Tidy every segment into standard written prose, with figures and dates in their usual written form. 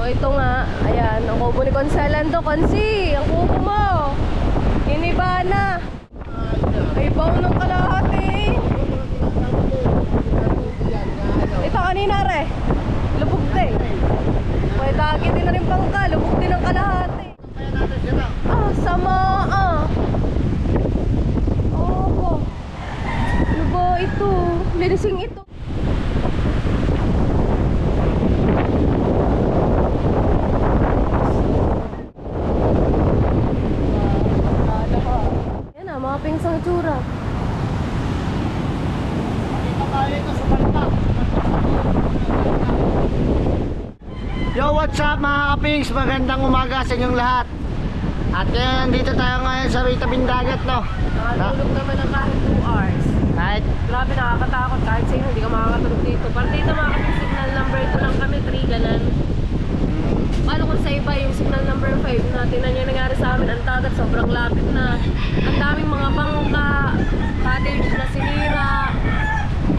ito nga, ayan, ang kubo ni Consalando. Consi, ang kubo mo. Hiniba na. Ay, baon ng kalahati. Ito kanina re. Lubog din. Pwede dagi din na rin bangka. Lubog din ang kalahati. Ah, sama ah. Oh, ano ba ito? Linising ito. Yan ah, mga pingsang itsura. Yo, what's up mga kapings? Magandang umaga sa inyong lahat. At nandito tayo ngayon sa may tabing dagat, no? Nakatulog naman ng kahit 2 hours. Kahit Grabe, nakakatakot. Kahit sa'yo, hindi ka makakatulog dito. Parang dito mga kaping signal number 2 lang kami, 3 ganan. Paano kung sa iba yung signal number 5 na tingnan nyo yung nangyari sa amin, ang tagat, sobrang lapit na. Ang daming mga bangka, cottage na sinira.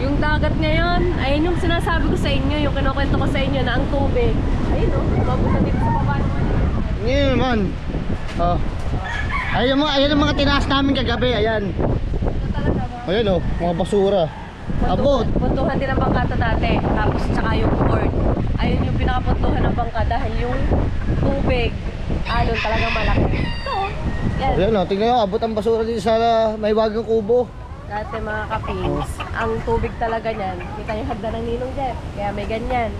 Yung dagat ngayon, ayun yung sinasabi ko sa inyo, yung kinukwento ko sa inyo na ang tubig. Ayun o, mabuta dito sa baba naman. ngayon naman. Oh. Ayun ang mga tinaas namin kagabi, ayan. Ito talaga ba? Ayun oh, mga basura. Abot. Puntuhan din ang bangka dati, tapos tsaka yung port. Ayun yung pinakapuntuhan ng bangka dahil yung tubig, alon talagang malaki. Ito, yan. Ayan oh, tingnan nyo, abot ang basura dito sa may bagang kubo. Dati mga kapings, ang tubig talaga niyan, kita yung hagdan ng Ninong Jeff, kaya may ganyan.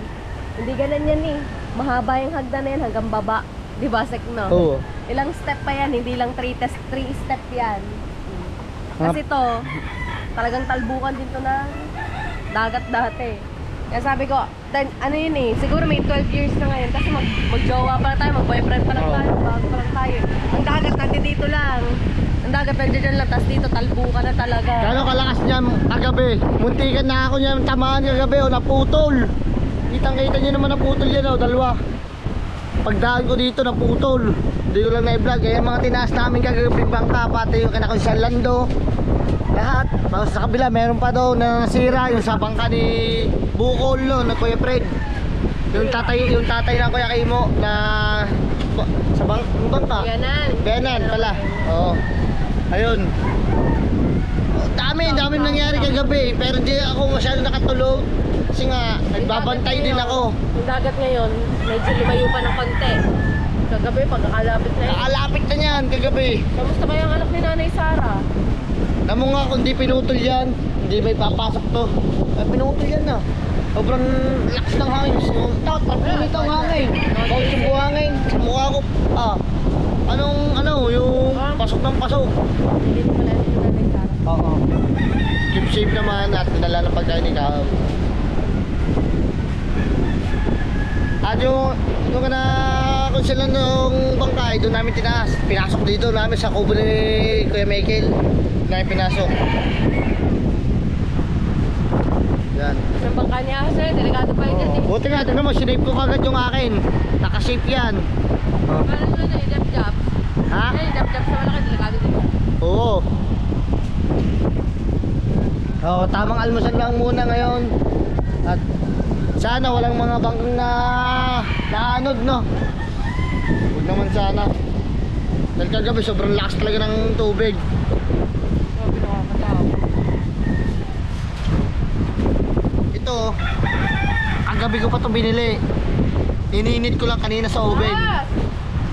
Hindi ganyan yan eh, mahaba yung hagdan na yan hanggang baba. Di ba, Sek, no? Oo. Ilang step pa yan, hindi lang 3 step yan. Kasi to, talagang talbukan din to na dagat dati. Kaya sabi ko, then, ano yun eh, siguro may 12 years na ngayon kasi mag-jowa pa lang tayo, mag-boyfriend pa lang tayo, bago pa lang tayo. Ang dagat natin dito lang. Ang dagat nandiyan lang, tapos dito talbukan na talaga. Gano'ng kalakas niya kagabi. Muntikan na ako niya tamaan kagabi o naputol. Kitang-kita niyo naman naputol yan o, dalawa. Pagdaan ko dito naputol. Hindi ko lang na-vlog. Kaya mga tinaas namin kagabi bangka, pati yung Consalando. Lahat. Tapos sa kabila meron pa daw na nasira yung sa bangka ni Bukol no, na Kuya Fred. Yung tatay ng Kuya Kimo na sa bangka. Benan pala. Oo. Ayun. Dami nangyari kagabi, pero di ako masyado nakatulog kasi nga nagbabantay din ako. Yung dagat ngayon, medyo lumayo pa ng konti. Kagabi, pagkakalapit na yun. Nakalapit na niyan kagabi. Kamusta kaya ang anak ni Nanay Sara? Namo nga kung di pinutol yan, hindi may papasok to. Pinutol yan na. Sobrang lakas ng hangin. Pagpunit ang hangin. Bawal yung buhangin. Sa mukha ko. Yung pasok ng pasok. Hindi mo pala ni Nanay Sara. Oo. Keep safe naman at nadala ng pagkain ikaw. At yung na kung sila nung bangkay, doon namin tinaas. Pinasok dito namin sa kubo ni Kuya Michael. Doon namin pinasok. Yan. Yung bangka niya kasi, delikado pa yun dyan eh. Buti nga, tignan mo, sinave ko kagad yung akin. Nakasave yan. Oh. Paano nyo na yung jab-jab? Ha? Yung jab-jab sa malaki, delikado din. Oo. Oh, tamang almusal lang muna ngayon. At sana walang mga bangkang na naanod, no? Huwag naman sana. Dahil kagabi sobrang lakas talaga ng tubig. Grabe, nakakatakot. Ito, ang gabi ko pa ito binili. Iniinit ko lang kanina sa oven.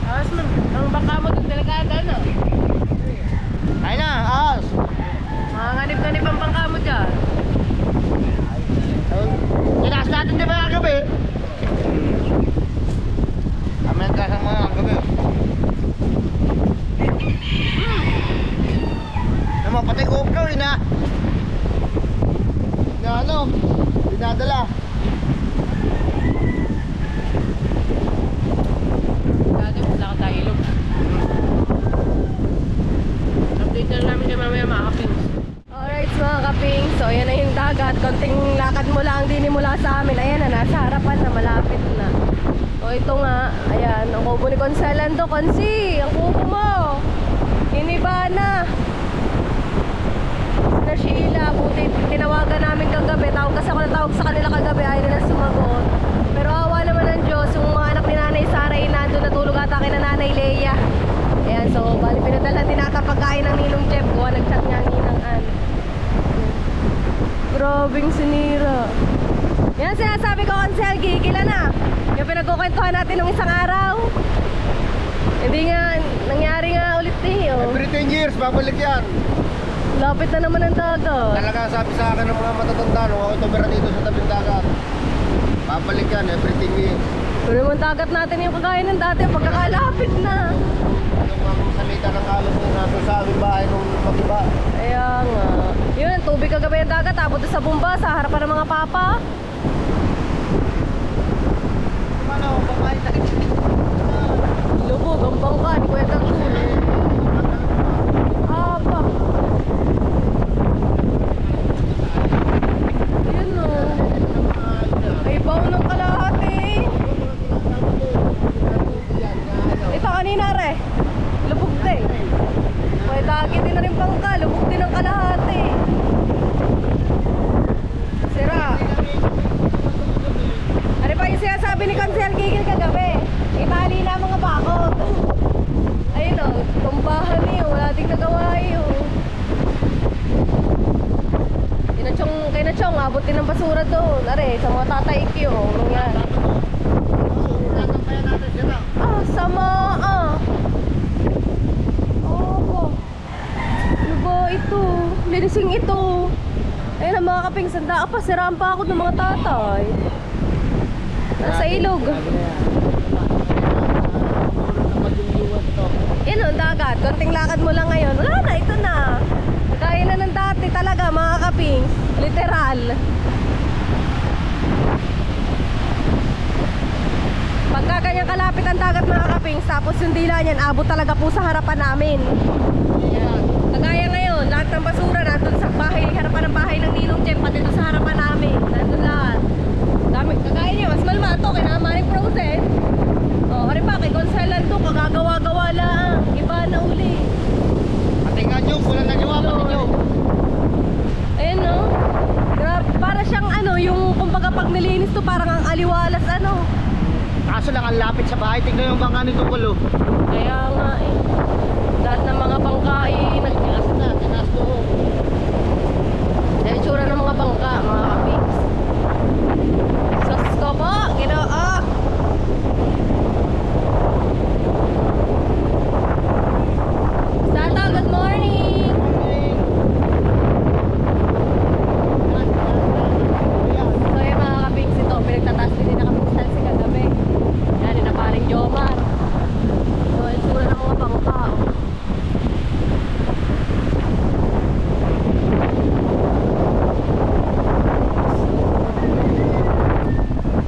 Tapos ang bangka mo doon, delikado no? Ayun na, ahas. Mga nganib-nganib ang bangka mo dyan. Tinaas natin di ba kagabi? Kami nagtaas ang mga kagabi. Naman, patay GoPro yun ha. Na ano, dinadala. Dati wala ka tayo ilog. Update na namin kayo mamaya mga kapings. Alright mga kapings, so yan na yung dagat. Konting lakad mo lang din mula sa amin. Ayan na, nasa harapan na, malapit na. So ito nga, ayan, ang kubo ni Consalando. Consi, ang kubo mo. Hiniba na. Na Sheila, buti tinawagan namin kagabi. Tawag kasi ako na tawag sa kanila kagabi, ayaw nila sumagot. Pero awa naman ng Diyos, yung mga anak ni Nanay grabing sinira. Yan sinasabi ko, Ansel, gigila na. Yung pinagkukwentuhan natin nung isang araw. Hindi nga, nangyari nga ulit eh. Oh. Every 10 years, babalik yan. Lapit na naman ang dagat. Talaga sabi sa akin ng mga matatanda nung ako tumira dito sa tabing dagat. Babalik yan, every 10 years. Pero naman dagat natin yung kagaya ng dati, pagkakalapit na. Yung mga salita ng alon na nasa sa aming bahay nung mag-iba. Kaya nga. Yun, ang tubig kagabi ng dagat, abot sa bumba, sa harapan ng mga papa. Ano, babae na Lubog, ang bangka, ni Kuya Tagul. Haba. Yun o. Ay, baon ng kalahati. Ito kanina re. Lubog din. May dagi din na rin bangka. Lubog din ang kalahati. Sira. Ano pa yung sinasabi ni Kansel Gigil kagabi? Itali na mga bakot. Ayun o, tumbahan niyo. Wala ding nagawa yun. Kay na Chong, abot din ng basura doon. Are, sa mga tatay Q. Nangyari. Ah, sama ah. Oh, ano ba ito? Linising ito. Ayun ang mga kaping sanda. Pa, siraan pa ako ng mga tatay. Nasa ilog. Yan o, dagat. Konting lakad mo lang ngayon. Wala na, ito na. Kaya na ng dati talaga, mga kaping. Literal. Pagka kanyang kalapit ang dagat, mga kaping, tapos yung dila niyan, abot talaga po sa harapan namin. Yan. Kagaya ngayon, lahat ng basura nandun sa bahay, harapan ng bahay ng Ninong Jem, pati doon sa harapan namin. Nandun lahat. Dami, kagaya niya, mas malma ito, kinamaring frozen. O, hari pa, kay Gonzalan to, kagagawa-gawa lang. Iba na uli. Patingan nyo, kulang na nyo, pati nyo. Ayun no. Para siyang ano, yung kumbaga pag nilinis to, parang ang aliwalas ano. Kaso lang ang lapit sa bahay, tignan yung bangka nito Kulo. Kaya nga eh. Lahat ng mga bangka eh, Tinaas na, tinaas doon. dahil tsura ng mga bangka, mga kapings. Sus ko po, ginoo. Sato, good morning. So yung mga kapings ito, pinagtataas din na kami sa si kagabi. Yan, na paring Jomar. So, yung tsura ng mga bangka. Oh.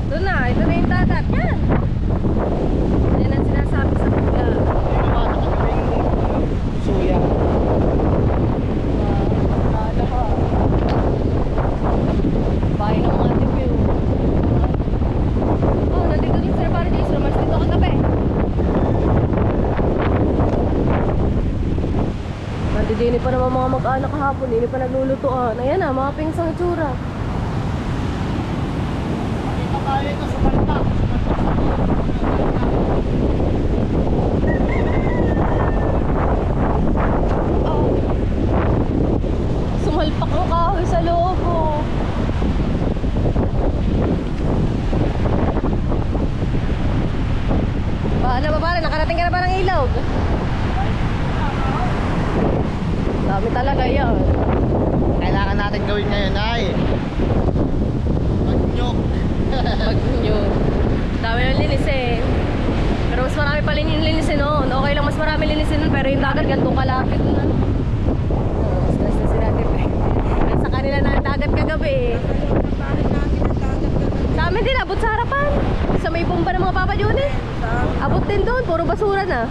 Doon na, ito na yung dagat. Yan! Yan ang sinasabi sa pagka. Suya. Ano ko? Bahay ng mga tipyo. Oh, nandito din sila para Jason. Mas dito kagabi. Nandidini pa naman mga mag-anak kahapon. Hindi pa naglulutuan. Ayan na, mga pingsang itsura. Pakita tayo ito sa balita. Oh. Sumalpak ang kahoy sa loob. Oh. Ano ba pare? Nakarating ka na ba ng ilog? Dami talaga yan. Kailangan natin gawin ngayon ay magnyok. Pag-nyog. Dami na linisin. Pero mas marami pa linisin noon. Okay lang, mas marami linisin noon. Pero yung dagat, ganito kalapit na. Stress na sila natin. Sa kanila na ang dagat kagabi. Sa amin din, abot sa harapan. Sa may bomba ng mga Papa Juni. Abot din doon, puro basura na.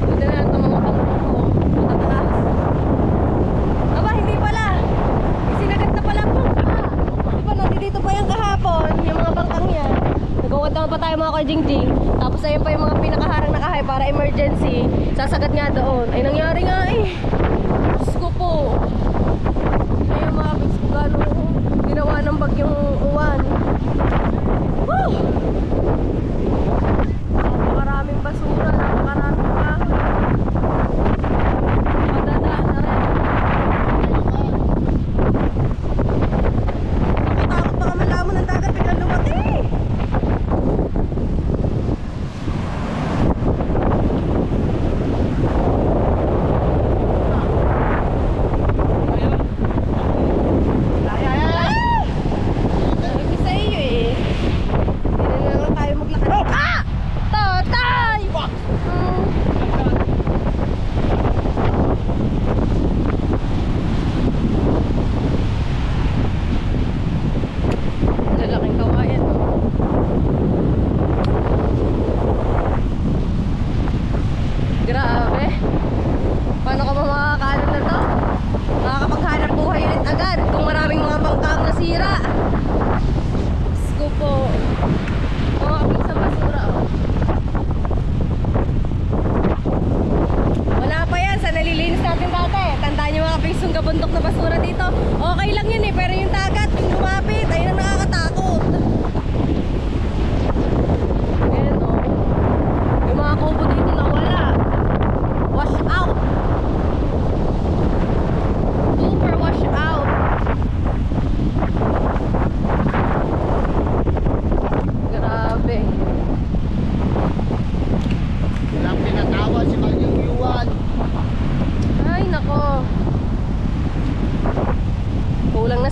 Dito na ito mga pangko. Matataas. Aba, hindi pala. Sinagat na pala ang bangka. Di ba nandito pa yung kahapon, yung mga bangkang yan. Nagkukuntahan pa tayo mga kajingjing. Tapos ayun pa yung mga pinakaharang na kahay para emergency. Sasagat nga doon. Ay nangyari nga eh. Diyos ko po. Ayun mga bigs ko gano'n. Ginawa ng bagyong uwan. Woo! Napakaraming basura, napakaraming kahoy.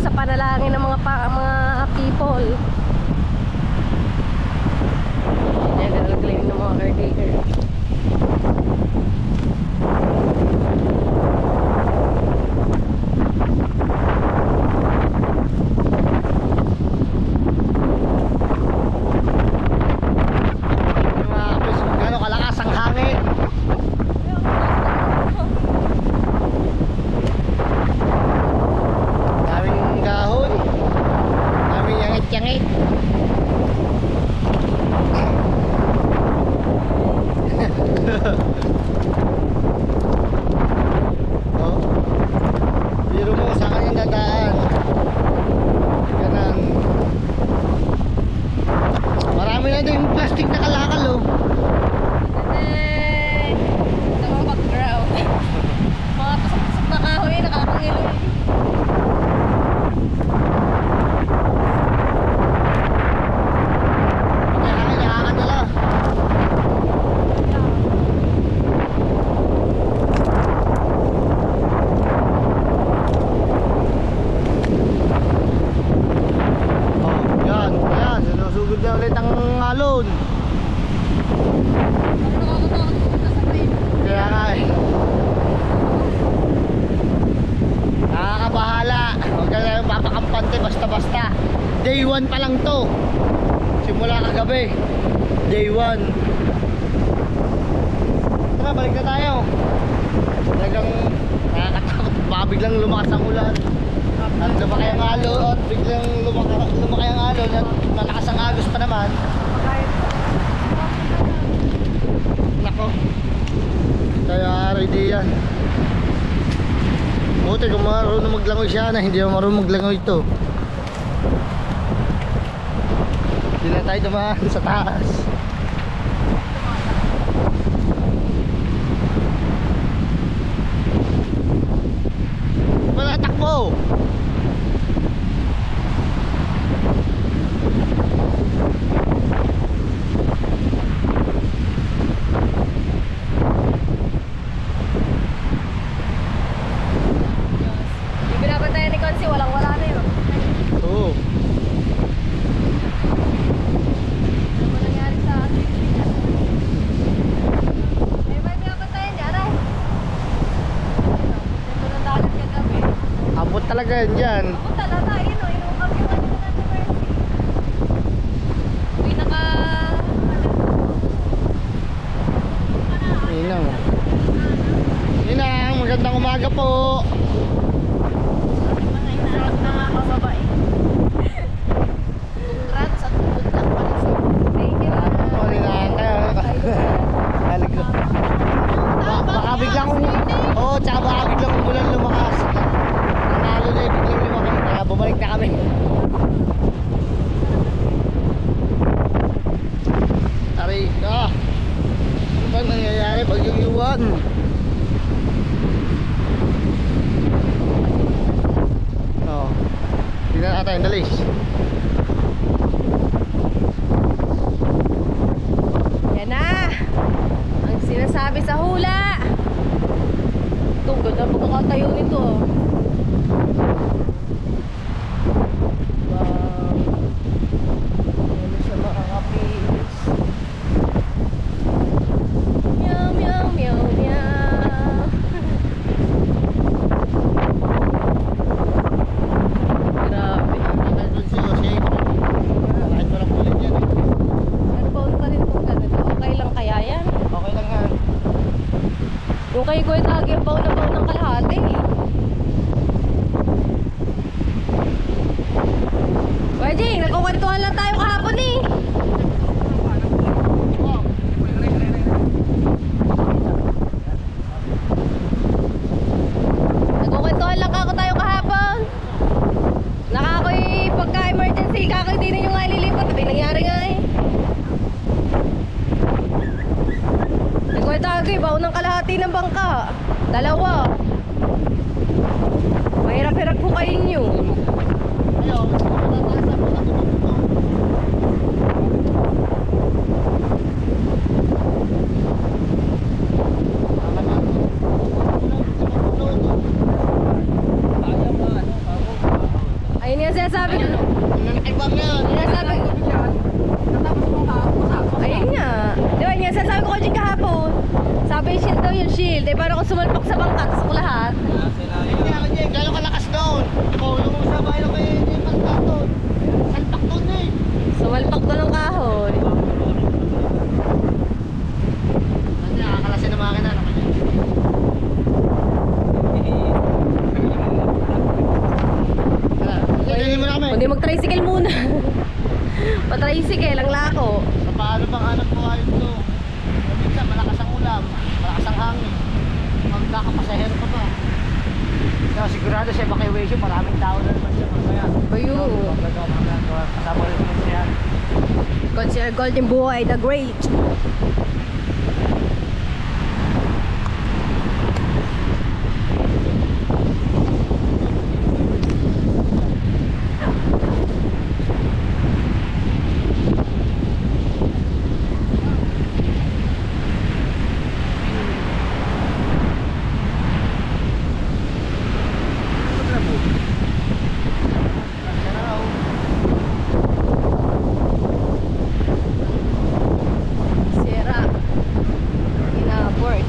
sa panalangin ng mga people. Yan, nag-claim ng mga caretaker. Gano'ng kalakas ang hangin. Daming kahoy. Daming yangit-yangit. Oh. Biro mo sa kanyang dadaan. Ganun. Marami na din plastic na kalakal oh. Ito mga background. Mga tusok-tusok na kahoy, nakakangilo. Kaya hangin, nakakadala. Oh, yan, yan. Sinusugod na ulit ang alon. Nakakatakot pumunta sa train. Kaya nga eh. Nakakabahala. Huwag ka na yung papakampante basta-basta. Day 1 pa lang to. Simula kagabi. Day 1. Tara, balik na tayo. Talagang nakakatakot. Baka biglang lumakas ang ulan. At lumaki ang alon. At biglang lumaki ang alon. At malakas ang agos pa naman. Nako. Kaya ready yan. Buti kung marunong maglangoy siya na, hindi marunong maglangoy ito. Hindi na tayo dumaan sa taas. Wala takbo. Yung binabantayan ni Consi, walang-wala na yun. Oo. Ano ba nangyari sa atin? May binabantayan dyan ay. Ito ng dagat kagabi. Abot talaga yan dyan. Ako talaga, yun o. Inukap yung ano na natin, Mercy. Pinaka... Ninang. Ninang, magandang umaga po. Mga inaarap na mga kababae. Congrats at good luck pala sa thank you. Oh, Ninang. Halig ko. Baka biglang oo, tsaka baka biglang umulan lumakas. Nanalo na eh, biglang lumakas. Kaya bumalik na kami. Aray, ano ba nangyayari pag yung iwan? Oo. Tingnan natin, dali. Yan na! Ang sinasabi sa hula! Ito, ganda ang pagkakatayo nito. Oh. Wow! Ano siya makakapis? Meow, meow, meow, meow. Grabe. Doon si Jose. Kahit walang ulit yan eh. Airphone pa rin kung ganito. Okay lang kaya yan? Okay lang yan. Yung kay Kuya lagi ang baon na baon ng kalahati. Wajing, nagkukwentuhan lang tayo kahapon eh. Nagkukwentuhan lang ako tayo kahapon. Nakakoy pagka-emergency, kakoy din ninyo nga ililipat. Ito yung nangyari nga eh. Nagkwento ako baon ng kalahati ng bangka. Dalawa. Mahirap-hirap po kayo nyo. Ayaw, matatasan mo na tumutulong. Ayun nga sinasabi ko. Ibang yan. Sinasabi ko. Ayun nga. Di ba, yun nga sinasabi ko dyan kahapon. Sabi yung shield daw yung shield. Eh, paano kung sumalpak sa bangka, tapos ko lahat? Hindi ako dyan, gano'n kalakas doon. Oo, yung sabay na kayo, hindi yung bangka doon. Salpak doon eh. Sumalpak doon ng kahoy. Kasi nakakalasin ng makina. Hindi mo na kami. Kundi mag-tricycle muna. Pa-tricycle, ang lako. Sa paano bang hanap mo kayo ito? Minsan malakas ang ulam, malakas ang hangin. Magkakapasahero pa ba? So, sigurado sa evacuation, maraming tao na naman siya mamaya. Ayun. Kasama rin naman siya. Consider Golden Boy the Great. Sira. Inabort.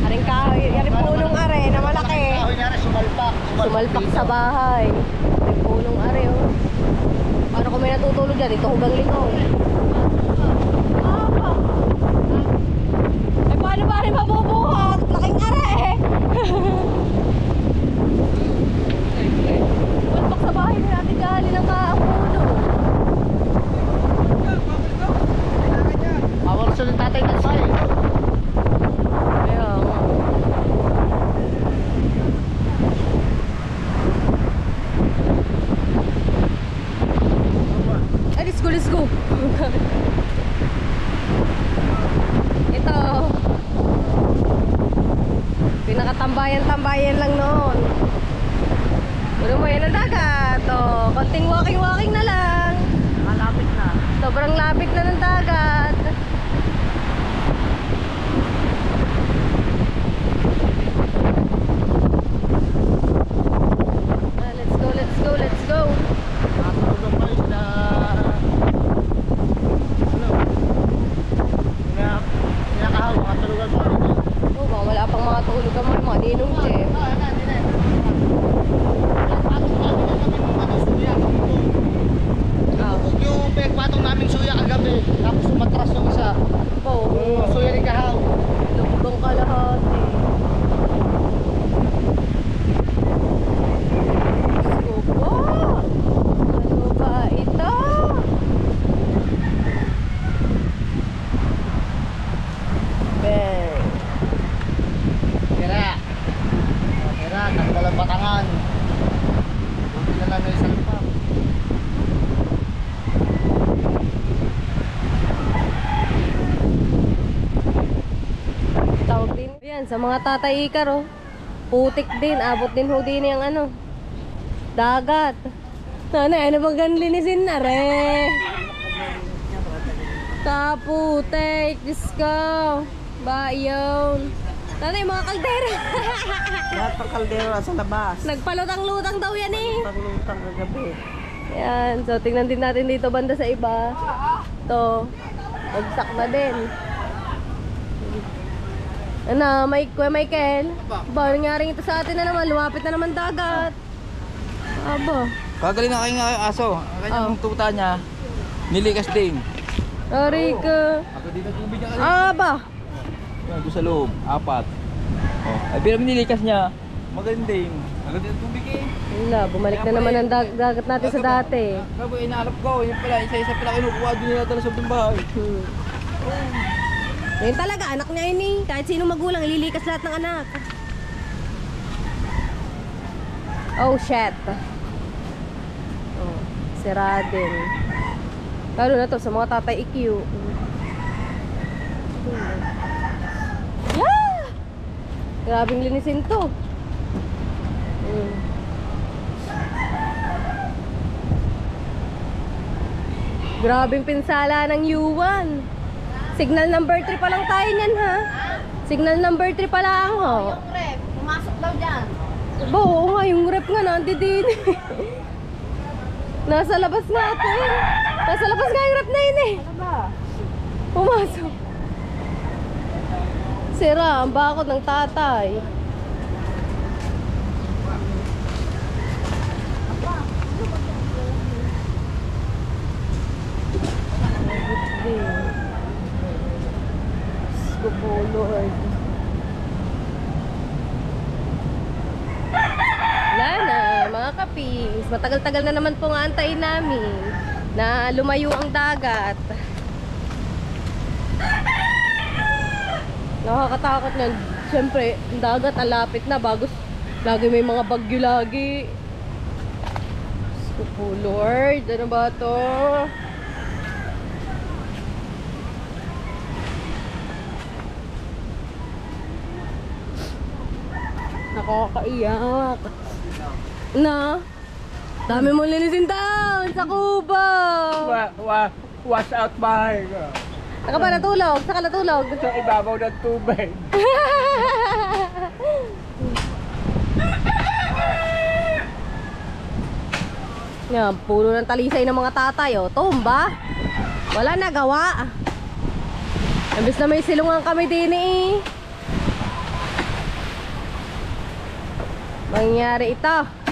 Aring kahoy, aring punong are na malaki. Kahoy nga rin, sumalpak. Sumalpak sa bahay. Aring punong are oh. Paano kung may natutulog dyan? Ito hanggang lingaw. Eh paano ba rin mabubuhat? Laking are eh. Sumalpak sa bahay na natin gali ng kaapuno. Awal sa ng tatay ng say. Kaya nga. Ay, let's go, let's go. Ito. Pinakatambayan-tambayan lang noon. Puro mo yan ang dagat. O, konting walking-walking na lang. Malapit na. Sobrang lapit na ng dagat. Let's go, let's go, let's go. Nakatulog pa rin na... Ano? Pinakahaw, makatulugan pa rin. Oh, baka wala pang mga tulog ang mga ninong chef. Yung pagpatong namin suya kagabi, tapos umatras yung isa. Oh, Yung suya rin kahaw. lubdong kalahati. Let's go po. Ano ba ito? Bang. Tira. Tira, nagdalang batangan. Buti na lang na isang pa. Tawag din. Yan, sa mga tatay ikar oh. Putik din, abot din ho din yung ano. Dagat. Nanay, ano bang ganlinisin na re? Kaputik, Diyos ko. Ba yun? Nanay, mga kaldera. Lahat ng kaldero sa labas. Nagpalutang-lutang daw yan eh. Paglutang kagabi. Yan, so tingnan din natin dito banda sa iba. Ito, bagsak na din. Ano, Michael? Ba, nangyari ito sa atin na naman, lumapit na naman dagat. Aba. Kagaling na kayo nga aso. Ang kanyang tuta niya, nilikas din. Arika. Ako dito tubig niya kanina. Aba. Yan, doon sa loob, 4. Oh. Ay, pero nilikas niya, magaling din. Agad yung tubig eh. Wala, bumalik na naman ang dagat natin sa dati. Kabo, inaarap ko. Yun pala, isa-isa pala kinukuha doon nila tala sa bahay. Ngayon talaga, anak niya yun eh. Kahit sino magulang, ililikas lahat ng anak. Oh, shit. Oh, sira din. Lalo na to sa mga tatay IQ. Yeah! Grabing linisin to. Grabing pinsala ng U1. Signal number 3 pa lang tayo niyan ha. Signal number 3 pa lang ho. Yung rep, pumasok daw dyan. Oo nga, yung rep nga na. hindi din. Nasa labas nga ito eh. Nasa labas nga yung rep na yun eh. Ano ba? Pumasok. Sira ang bakod ng tatay. Ko po, Lord. Wala na, mga kapis. Matagal-tagal na naman po nga antayin namin na lumayo ang dagat. Nakakatakot nun. Siyempre, ang dagat ang lapit na bago lagi may mga bagyo lagi. Diyos ko po, Lord. Ano ba to? Nakakaiyak. Na? Dami mong linisin down sa kubo. Wash out bahay ko. Saka ba natulog? Saka natulog? Sa ibabaw ng tubig. Yan, puno ng talisay ng mga tatay, oh. Tumba. Wala nagawa. Imbes na may silungan kami din eh. Mangyari ito.